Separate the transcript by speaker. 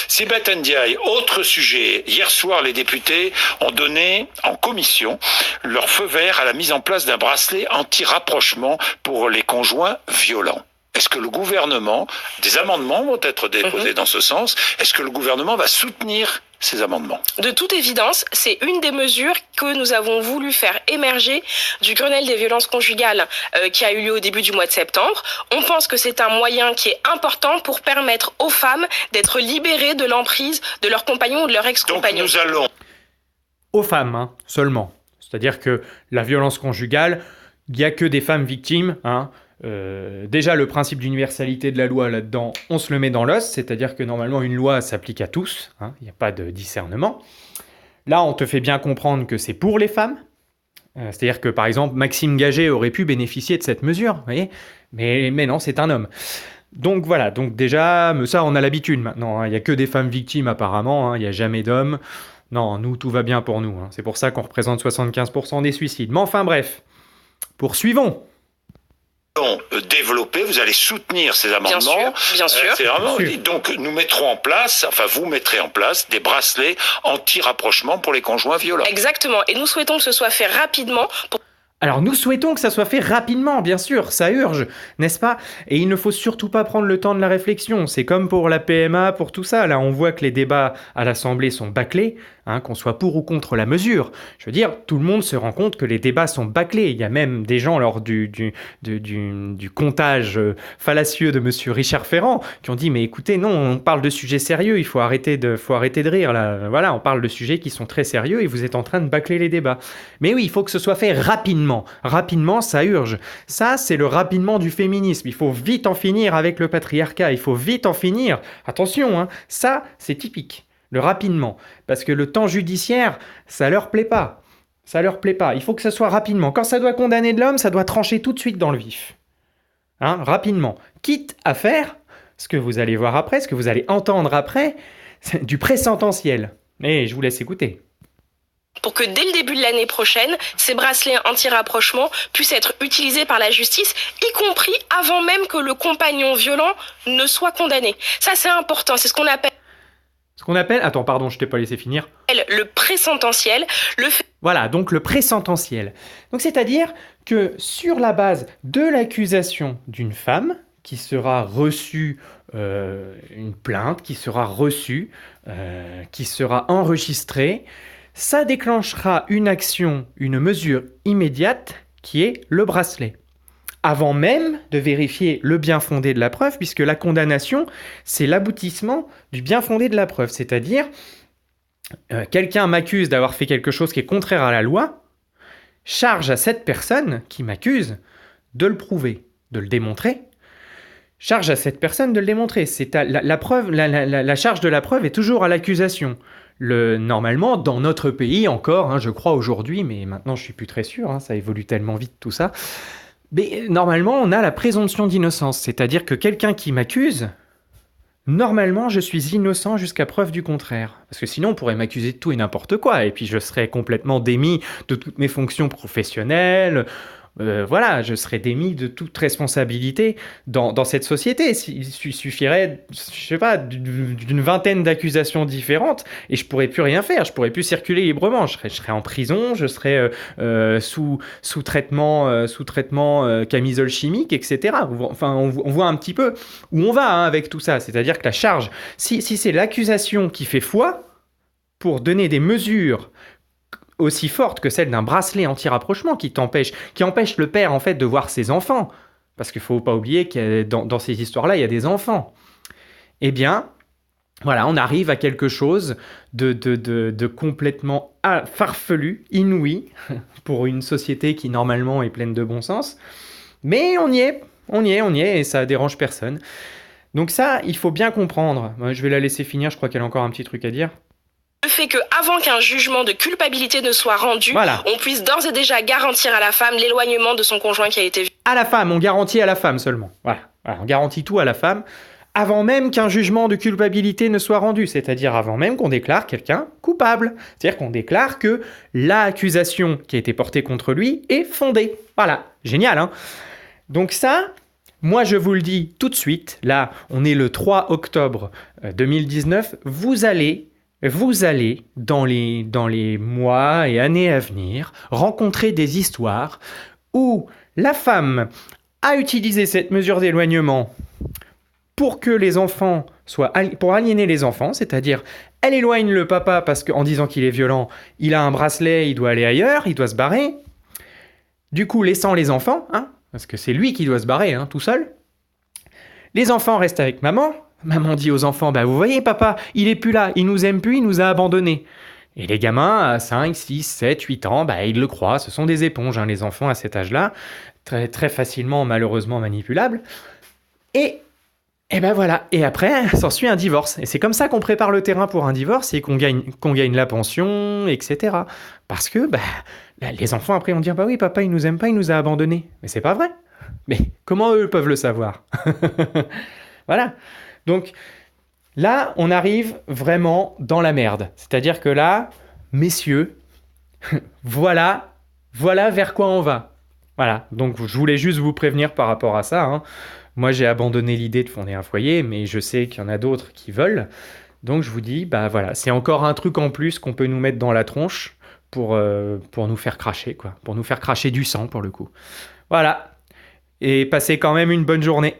Speaker 1: Sibeth Ndiaye, autre sujet. Hier soir, les députés ont donné en commission leur feu vert à la mise en place d'un bracelet anti-rapprochement pour les conjoints violents. Est-ce que le gouvernement, des amendements vont être déposés dans ce sens, est-ce que le gouvernement va soutenir ces amendements?
Speaker 2: De toute évidence, c'est une des mesures que nous avons voulu faire émerger du Grenelle des violences conjugales qui a eu lieu au début du mois de septembre. On pense que c'est un moyen qui est important pour permettre aux femmes d'être libérées de l'emprise de leurs compagnons ou de leurs ex-compagnons.
Speaker 1: Donc nous allons...
Speaker 3: Aux femmes, seulement. C'est-à-dire que la violence conjugale, il n'y a que des femmes victimes, déjà, le principe d'universalité de la loi là-dedans, on se le met dans l'os, c'est-à-dire que normalement, une loi s'applique à tous, il n'y a pas de discernement. Là, on te fait bien comprendre que c'est pour les femmes, c'est-à-dire que, par exemple, Maxime Gagé aurait pu bénéficier de cette mesure, vous voyez, mais non, c'est un homme. Donc voilà, donc déjà, ça, on a l'habitude maintenant, il n'y a que des femmes victimes apparemment, il n'y a jamais d'hommes. Non, nous, tout va bien pour nous, c'est pour ça qu'on représente 75% des suicides. Mais enfin bref, poursuivons.
Speaker 1: Développer, vous allez soutenir ces amendements.
Speaker 2: Bien sûr.
Speaker 1: Donc nous mettrons en place, vous mettrez en place des bracelets anti-rapprochement pour les conjoints violents.
Speaker 2: Exactement, et nous souhaitons que ce soit fait rapidement.
Speaker 3: Alors nous souhaitons que ça soit fait rapidement, bien sûr, ça urge, n'est-ce pas? Et il ne faut surtout pas prendre le temps de la réflexion, c'est comme pour la PMA, pour tout ça, là on voit que les débats à l'Assemblée sont bâclés, qu'on soit pour ou contre la mesure. Je veux dire, tout le monde se rend compte que les débats sont bâclés, il y a même des gens lors du comptage fallacieux de monsieur Richard Ferrand qui ont dit mais écoutez, non, on parle de sujets sérieux, il faut arrêter de rire, là. Voilà, on parle de sujets qui sont très sérieux et vous êtes en train de bâcler les débats. Mais oui, il faut que ce soit fait rapidement. Rapidement, ça urge. Ça, c'est le rapidement du féminisme. Il faut vite en finir avec le patriarcat. Il faut vite en finir. Attention, ça, c'est typique. Le rapidement. Parce que le temps judiciaire, ça leur plaît pas. Ça leur plaît pas. Il faut que ça soit rapidement. Quand ça doit condamner de l'homme, ça doit trancher tout de suite dans le vif. Rapidement. Quitte à faire ce que vous allez voir après, ce que vous allez entendre après, du présententiel. Et je vous laisse écouter.
Speaker 2: Pour que dès le début de l'année prochaine, ces bracelets anti-rapprochement puissent être utilisés par la justice, y compris avant même que le compagnon violent ne soit condamné. Ça, c'est important, c'est ce qu'on appelle...
Speaker 3: Attends, pardon, je t'ai pas laissé finir.
Speaker 2: Le présententiel.
Speaker 3: Voilà, donc le présententiel. Donc c'est-à-dire que sur la base de l'accusation d'une femme, qui sera reçue une plainte, qui sera reçue, qui sera enregistrée, ça déclenchera une action, une mesure immédiate qui est le bracelet. Avant même de vérifier le bien fondé de la preuve, puisque la condamnation, c'est l'aboutissement du bien fondé de la preuve. C'est-à-dire, quelqu'un m'accuse d'avoir fait quelque chose qui est contraire à la loi, charge à cette personne qui m'accuse de le prouver, de le démontrer. Charge à cette personne de le démontrer. La charge de la preuve est toujours à l'accusation. Normalement, dans notre pays encore, je crois aujourd'hui, mais maintenant je suis plus très sûr, ça évolue tellement vite tout ça, mais normalement on a la présomption d'innocence, c'est-à-dire que quelqu'un qui m'accuse, normalement je suis innocent jusqu'à preuve du contraire, parce que sinon on pourrait m'accuser de tout et n'importe quoi, et puis je serais complètement démis de toutes mes fonctions professionnelles. Je serais démis de toute responsabilité dans cette société. Il suffirait, je sais pas, d'une vingtaine d'accusations différentes et je pourrais plus rien faire. Je pourrais plus circuler librement. Je serais en prison, je serais sous traitement camisole chimique, etc. Enfin, on voit un petit peu où on va avec tout ça. C'est-à-dire que la charge, si c'est l'accusation qui fait foi pour donner des mesures aussi forte que celle d'un bracelet anti-rapprochement qui empêche le père en fait de voir ses enfants, parce qu'il ne faut pas oublier que dans ces histoires-là, il y a des enfants. Eh bien, voilà, on arrive à quelque chose de complètement farfelu, inouï, pour une société qui normalement est pleine de bon sens, mais on y est, et ça dérange personne. Donc ça, il faut bien comprendre. Je vais la laisser finir, je crois qu'elle a encore un petit truc à dire.
Speaker 2: Le fait qu'avant qu'un jugement de culpabilité ne soit rendu, on puisse d'ores et déjà garantir à la femme l'éloignement de son conjoint qui a été...
Speaker 3: À la femme, on garantit à la femme seulement. Voilà, on garantit tout à la femme, avant même qu'un jugement de culpabilité ne soit rendu, c'est-à-dire avant même qu'on déclare quelqu'un coupable. C'est-à-dire qu'on déclare que l'accusation qui a été portée contre lui est fondée. Voilà, génial, Donc ça, Moi, je vous le dis tout de suite, là, on est le 3 octobre 2019, vous allez, dans les mois et années à venir, rencontrer des histoires où la femme a utilisé cette mesure d'éloignement pour que les enfants pour aliéner les enfants, c'est-à-dire elle éloigne le papa parce qu'en disant qu'il est violent, il a un bracelet, il doit aller ailleurs, il doit se barrer. Du coup, laissant les enfants, parce que c'est lui qui doit se barrer, tout seul. Les enfants restent avec maman. Maman dit aux enfants, vous voyez papa, il est plus là, il nous aime plus, il nous a abandonnés. Et les gamins à 5, 6, 7, 8 ans, ils le croient, ce sont des éponges, les enfants à cet âge-là, très, très facilement, malheureusement manipulables. Et voilà, et après, s'ensuit un divorce. Et c'est comme ça qu'on prépare le terrain pour un divorce et qu'on gagne la pension, etc. Parce que les enfants après vont dire, oui, papa, il nous aime pas, il nous a abandonnés. Mais c'est pas vrai. Mais comment eux peuvent le savoir? Voilà. Donc là, on arrive vraiment dans la merde. C'est-à-dire que là, messieurs, voilà vers quoi on va. Voilà, donc je voulais juste vous prévenir par rapport à ça. Moi, j'ai abandonné l'idée de fonder un foyer, mais je sais qu'il y en a d'autres qui veulent. Donc je vous dis, voilà, c'est encore un truc en plus qu'on peut nous mettre dans la tronche pour nous faire cracher, quoi. Pour nous faire cracher du sang, pour le coup. Voilà. Et passez quand même une bonne journée.